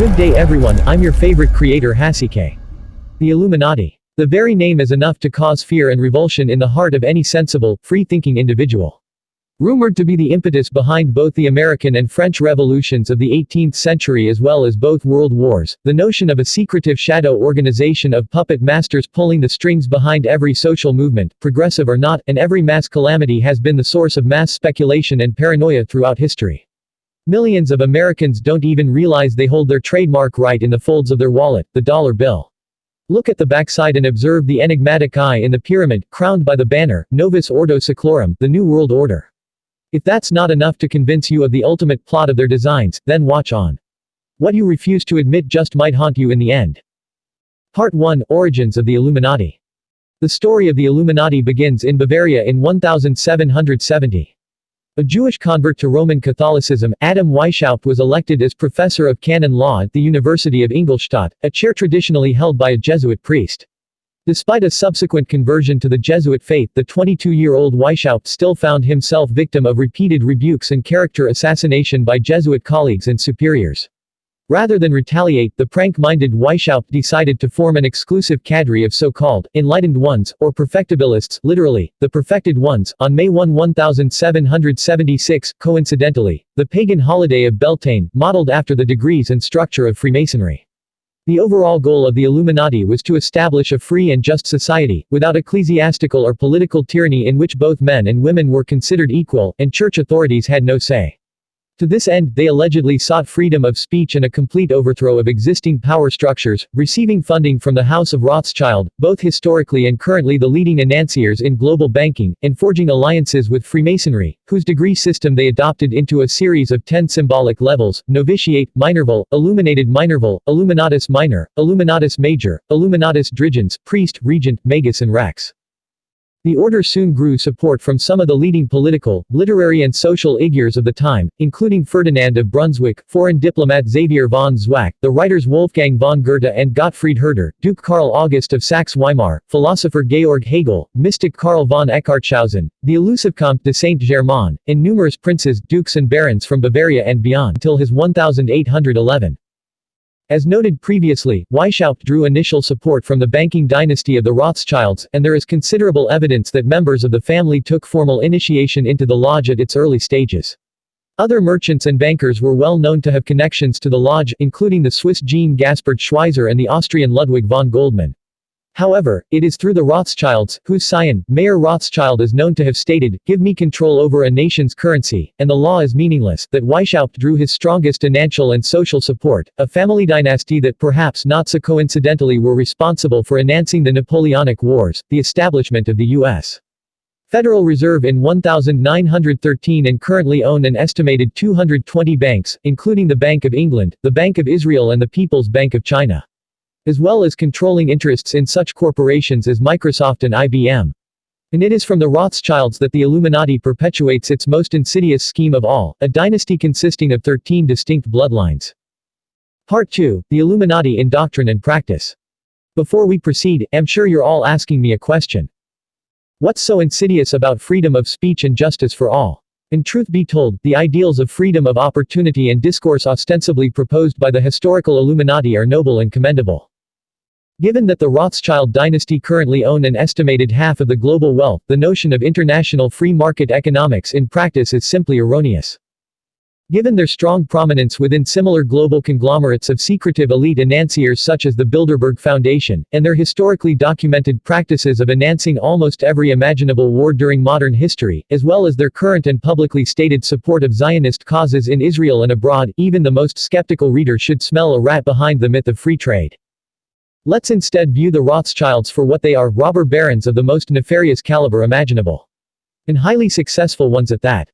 Good day everyone, I'm your favorite creator Hasike. The Illuminati. The very name is enough to cause fear and revulsion in the heart of any sensible, free-thinking individual. Rumored to be the impetus behind both the American and French revolutions of the 18th century as well as both world wars, the notion of a secretive shadow organization of puppet masters pulling the strings behind every social movement, progressive or not, and every mass calamity has been the source of mass speculation and paranoia throughout history. Millions of Americans don't even realize they hold their trademark right in the folds of their wallet, the dollar bill. Look at the backside and observe the enigmatic eye in the pyramid, crowned by the banner, Novus Ordo Seclorum, the New World Order. If that's not enough to convince you of the ultimate plot of their designs, then watch on. What you refuse to admit just might haunt you in the end. Part 1: Origins of the Illuminati. The story of the Illuminati begins in Bavaria in 1770. A Jewish convert to Roman Catholicism, Adam Weishaupt was elected as professor of canon law at the University of Ingolstadt, a chair traditionally held by a Jesuit priest. Despite a subsequent conversion to the Jesuit faith, the 22-year-old Weishaupt still found himself victim of repeated rebukes and character assassination by Jesuit colleagues and superiors. Rather than retaliate, the prank-minded Weishaupt decided to form an exclusive cadre of so-called enlightened ones, or perfectibilists, literally, the perfected ones, on May 1, 1776, coincidentally, the pagan holiday of Beltane, modeled after the degrees and structure of Freemasonry. The overall goal of the Illuminati was to establish a free and just society, without ecclesiastical or political tyranny in which both men and women were considered equal, and church authorities had no say. To this end, they allegedly sought freedom of speech and a complete overthrow of existing power structures, receiving funding from the House of Rothschild, both historically and currently the leading financiers in global banking, and forging alliances with Freemasonry, whose degree system they adopted into a series of 10 symbolic levels: novitiate, minorval, illuminated minorval, illuminatus minor, illuminatus major, illuminatus dirigens, priest, regent, magus and rex. The order soon grew support from some of the leading political, literary and social figures of the time, including Ferdinand of Brunswick, foreign diplomat Xavier von Zwack, the writers Wolfgang von Goethe and Gottfried Herder, Duke Karl August of Saxe-Weimar, philosopher Georg Hegel, mystic Karl von Eckartshausen, the elusive Comte de Saint-Germain, and numerous princes, dukes and barons from Bavaria and beyond until his 1811. As noted previously, Weishaupt drew initial support from the banking dynasty of the Rothschilds, and there is considerable evidence that members of the family took formal initiation into the lodge at its early stages. Other merchants and bankers were well known to have connections to the lodge, including the Swiss Jean Gaspard Schweizer and the Austrian Ludwig von Goldmann. However, it is through the Rothschilds, whose scion, Mayer Rothschild, is known to have stated, "Give me control over a nation's currency, and the law is meaningless," that Weishaupt drew his strongest financial and social support, a family dynasty that perhaps not so coincidentally were responsible for enhancing the Napoleonic Wars, the establishment of the U.S. Federal Reserve in 1913 and currently own an estimated 220 banks, including the Bank of England, the Bank of Israel and the People's Bank of China, as well as controlling interests in such corporations as Microsoft and IBM. And it is from the Rothschilds that the Illuminati perpetuates its most insidious scheme of all, a dynasty consisting of 13 distinct bloodlines. Part 2: The Illuminati in Doctrine and Practice. Before we proceed, I'm sure you're all asking me a question. What's so insidious about freedom of speech and justice for all? And truth be told, the ideals of freedom of opportunity and discourse ostensibly proposed by the historical Illuminati are noble and commendable. Given that the Rothschild dynasty currently own an estimated half of the global wealth, the notion of international free market economics in practice is simply erroneous. Given their strong prominence within similar global conglomerates of secretive elite financiers such as the Bilderberg Foundation, and their historically documented practices of financing almost every imaginable war during modern history, as well as their current and publicly stated support of Zionist causes in Israel and abroad, even the most skeptical reader should smell a rat behind the myth of free trade. Let's instead view the Rothschilds for what they are: robber barons of the most nefarious caliber imaginable. And highly successful ones at that.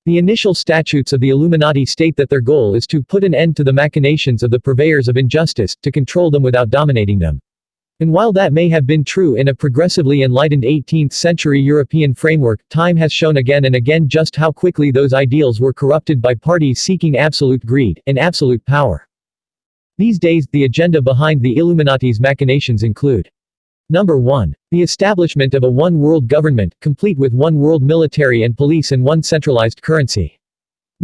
The initial statutes of the Illuminati state that their goal is to put an end to the machinations of the purveyors of injustice, to control them without dominating them. And while that may have been true in a progressively enlightened 18th century European framework, time has shown again and again just how quickly those ideals were corrupted by parties seeking absolute greed and absolute power. These days, the agenda behind the Illuminati's machinations include: Number 1. The establishment of a one-world government, complete with one world military and police and one centralized currency.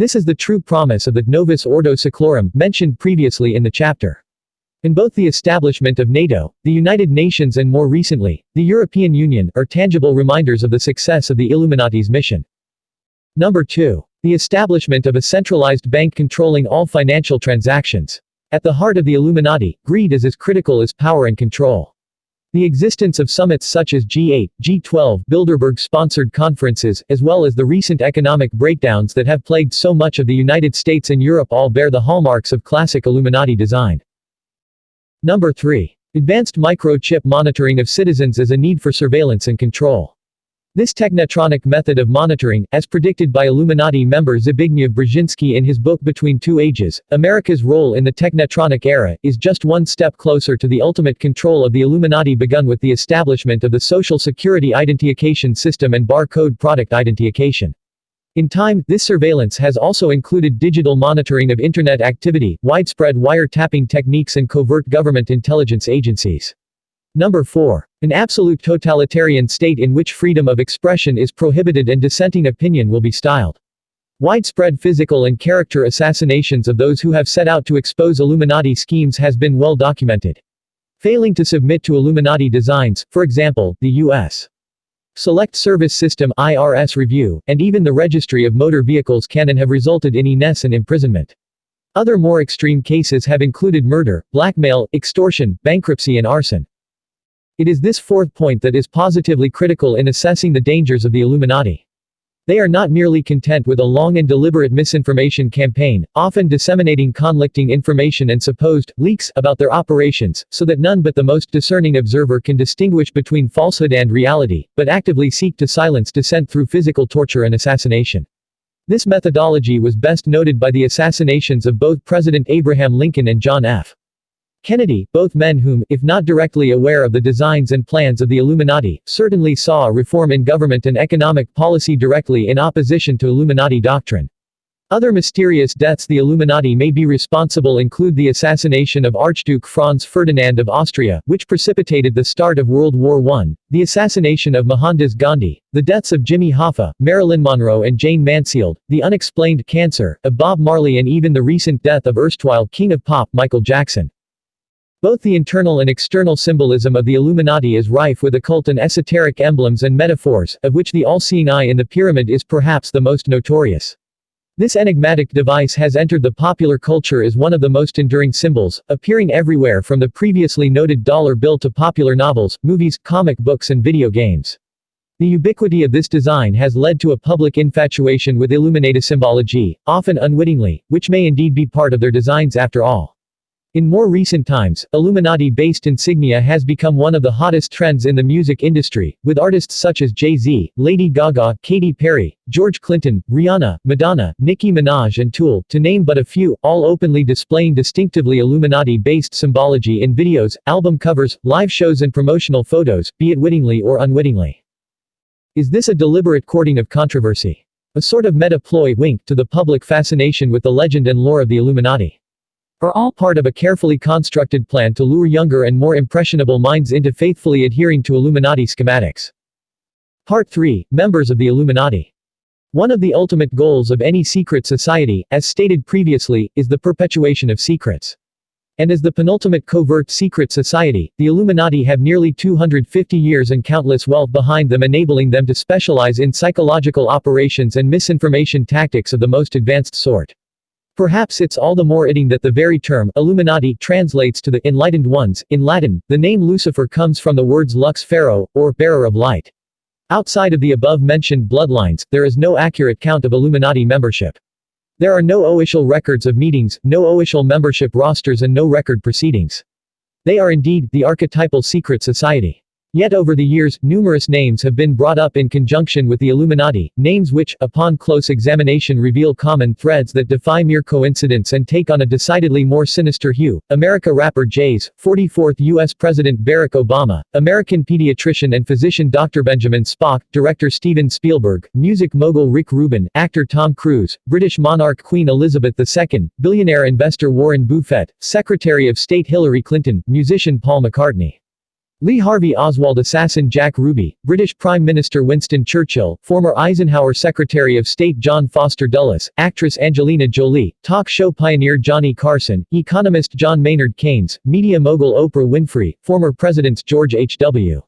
This is the true promise of the Novus Ordo Seclorum mentioned previously in the chapter. In both the establishment of NATO, the United Nations and more recently, the European Union are tangible reminders of the success of the Illuminati's mission. Number 2. The establishment of a centralized bank controlling all financial transactions. At the heart of the Illuminati, greed is as critical as power and control. The existence of summits such as G8, G12, Bilderberg-sponsored conferences, as well as the recent economic breakdowns that have plagued so much of the United States and Europe all bear the hallmarks of classic Illuminati design. Number 3. Advanced microchip monitoring of citizens as a need for surveillance and control. This technotronic method of monitoring, as predicted by Illuminati member Zbigniew Brzezinski in his book Between Two Ages, America's Role in the Technotronic Era, is just one step closer to the ultimate control of the Illuminati begun with the establishment of the Social Security Identification System and Barcode Product Identification. In time, this surveillance has also included digital monitoring of Internet activity, widespread wiretapping techniques and covert government intelligence agencies. Number 4. An absolute totalitarian state in which freedom of expression is prohibited and dissenting opinion will be styled. Widespread physical and character assassinations of those who have set out to expose Illuminati schemes has been well documented. Failing to submit to Illuminati designs, for example, the U.S. Select Service System (IRS) review, and even the Registry of Motor Vehicles canon have resulted in INS and imprisonment. Other more extreme cases have included murder, blackmail, extortion, bankruptcy and arson. It is this fourth point that is positively critical in assessing the dangers of the Illuminati. They are not merely content with a long and deliberate misinformation campaign, often disseminating conflicting information and supposed leaks about their operations, so that none but the most discerning observer can distinguish between falsehood and reality, but actively seek to silence dissent through physical torture and assassination. This methodology was best noted by the assassinations of both President Abraham Lincoln and John F. Kennedy, both men whom, if not directly aware of the designs and plans of the Illuminati, certainly saw a reform in government and economic policy directly in opposition to Illuminati doctrine. Other mysterious deaths the Illuminati may be responsible include the assassination of Archduke Franz Ferdinand of Austria, which precipitated the start of World War I, the assassination of Mohandas Gandhi, the deaths of Jimmy Hoffa, Marilyn Monroe and Jane Mansfield, the unexplained cancer of Bob Marley and even the recent death of erstwhile King of Pop Michael Jackson. Both the internal and external symbolism of the Illuminati is rife with occult and esoteric emblems and metaphors, of which the all-seeing eye in the pyramid is perhaps the most notorious. This enigmatic device has entered the popular culture as one of the most enduring symbols, appearing everywhere from the previously noted dollar bill to popular novels, movies, comic books and video games. The ubiquity of this design has led to a public infatuation with Illuminati symbology, often unwittingly, which may indeed be part of their designs after all. In more recent times, Illuminati-based insignia has become one of the hottest trends in the music industry, with artists such as Jay-Z, Lady Gaga, Katy Perry, George Clinton, Rihanna, Madonna, Nicki Minaj and Tool, to name but a few, all openly displaying distinctively Illuminati-based symbology in videos, album covers, live shows and promotional photos, be it wittingly or unwittingly. Is this a deliberate courting of controversy? A sort of meta-ploy wink to the public fascination with the legend and lore of the Illuminati? Are all part of a carefully constructed plan to lure younger and more impressionable minds into faithfully adhering to Illuminati schematics? Part 3. Members of the Illuminati. One of the ultimate goals of any secret society, as stated previously, is the perpetuation of secrets. And as the penultimate covert secret society, the Illuminati have nearly 250 years and countless wealth behind them, enabling them to specialize in psychological operations and misinformation tactics of the most advanced sort. Perhaps it's all the more fitting that the very term Illuminati translates to the enlightened ones. In Latin, the name Lucifer comes from the words lux ferro, or bearer of light. Outside of the above-mentioned bloodlines, there is no accurate count of Illuminati membership. There are no official records of meetings, no official membership rosters and no record proceedings. They are indeed the archetypal secret society. Yet over the years, numerous names have been brought up in conjunction with the Illuminati, names which, upon close examination reveal common threads that defy mere coincidence and take on a decidedly more sinister hue. America rapper Jay-Z, 44th U.S. President Barack Obama, American pediatrician and physician Dr. Benjamin Spock, director Steven Spielberg, music mogul Rick Rubin, actor Tom Cruise, British monarch Queen Elizabeth II, billionaire investor Warren Buffett, Secretary of State Hillary Clinton, musician Paul McCartney. Lee Harvey Oswald assassin Jack Ruby, British Prime Minister Winston Churchill, former Eisenhower Secretary of State John Foster Dulles, actress Angelina Jolie, talk show pioneer Johnny Carson, economist John Maynard Keynes, media mogul Oprah Winfrey, former presidents George H.W.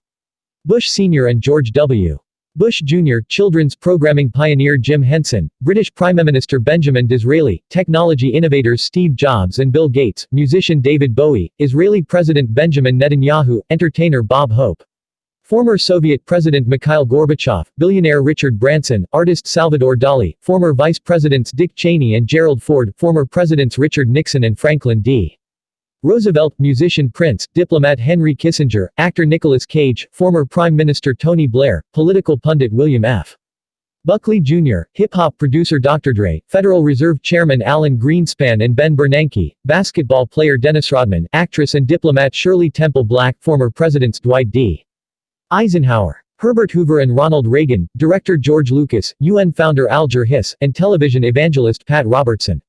Bush Sr. and George W. Bush Jr., children's programming pioneer Jim Henson, British Prime Minister Benjamin Disraeli, technology innovators Steve Jobs and Bill Gates, musician David Bowie, Israeli President Benjamin Netanyahu, entertainer Bob Hope. Former Soviet President Mikhail Gorbachev, billionaire Richard Branson, artist Salvador Dali, former Vice Presidents Dick Cheney and Gerald Ford, former Presidents Richard Nixon and Franklin D. Roosevelt, musician Prince, diplomat Henry Kissinger, actor Nicolas Cage, former Prime Minister Tony Blair, political pundit William F. Buckley Jr., hip-hop producer Dr. Dre, Federal Reserve Chairman Alan Greenspan and Ben Bernanke, basketball player Dennis Rodman, actress and diplomat Shirley Temple Black, former Presidents Dwight D. Eisenhower, Herbert Hoover and Ronald Reagan, director George Lucas, UN founder Alger Hiss, and television evangelist Pat Robertson.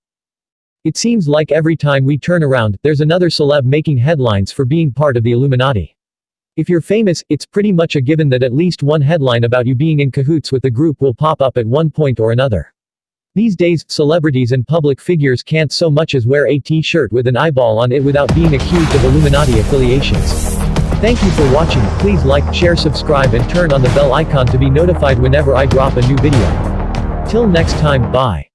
It seems like every time we turn around, there's another celeb making headlines for being part of the Illuminati. If you're famous, it's pretty much a given that at least one headline about you being in cahoots with the group will pop up at one point or another. These days, celebrities and public figures can't so much as wear a t-shirt with an eyeball on it without being accused of Illuminati affiliations. Thank you for watching. Please like, share, subscribe and turn on the bell icon to be notified whenever I drop a new video. Till next time, bye.